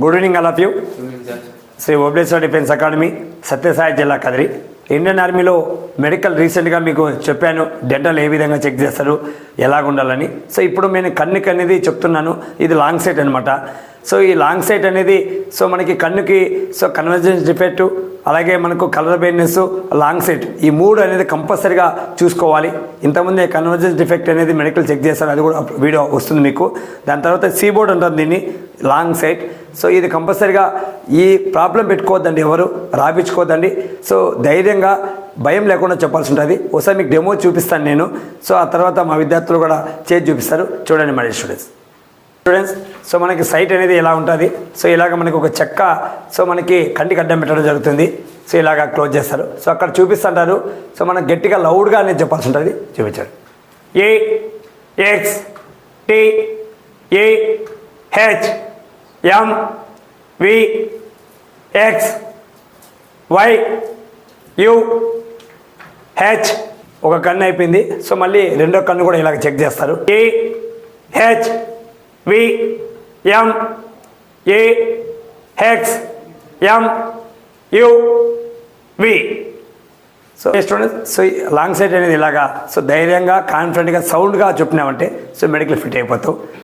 Good evening all of you. Sri Obleshwara defence academy, Sathya Sai జిల్లా Kadiri. Indian ఆర్మీలో medical రీసెంట్గా మీకు చెప్పాను, డెంటల్ ఏ విధంగా చెక్ చేస్తారు, ఎలాగుండాలని. సో ఇప్పుడు నేను కన్నుకి అనేది చెప్తున్నాను. ఇది లాంగ్ సైట్ అనమాట. సో ఈ లాంగ్ సైట్ అనేది మనకి కన్నుకి కన్వర్జెన్స్ డిఫెక్ట్, అలాగే మనకు కలర్ బ్లైండ్నెస్, లాంగ్ సైట్, ఈ మూడు అనేది కంపల్సరీగా చూసుకోవాలి. ఇంతకుముందే కన్వర్జెన్స్ డిఫెక్ట్ అనేది మెడికల్ చెక్ చేస్తారు, అది కూడా వీడియో వస్తుంది మీకు. దాని తర్వాత సీబోర్డ్ అంటారు దీన్ని, లాంగ్ సైట్. సో ఇది కంపల్సరీగా ఈ ప్రాబ్లం పెట్టుకోవద్దండి, ఎవరు రాపించుకోవద్దండి. సో ధైర్యంగా భయం లేకుండా చెప్పాల్సి ఉంటుంది. ఒకసారి మీకు డెమో చూపిస్తాను నేను. సో ఆ తర్వాత మా విద్యార్థులు కూడా చేసి చూపిస్తారు. చూడండి మరి స్టూడెంట్స్. సో మనకి సైట్ అనేది ఎలా ఉంటుంది. సో ఇలాగ మనకి ఒక చెక్క మనకి కంటికి అడ్డం పెట్టడం జరుగుతుంది. సో ఇలాగ క్లోజ్ చేస్తారు. సో అక్కడ చూపిస్తుంటారు. సో మనకు గట్టిగా లౌడ్గా అనేది చెప్పాల్సి ఉంటుంది. చూపించారు. AHTMVXYUH. ఒక కన్ను అయిపోయింది. సో మళ్ళీ రెండో కన్ను కూడా ఇలాగ చెక్ చేస్తారు. AHVMAXMUV. So students, so long site అనేది ఇలాగా ధైర్యంగా కాన్ఫిడెంట్గా సౌండ్గా చెప్పినామంటే మెడికల్ ఫిట్ అయిపోతావు.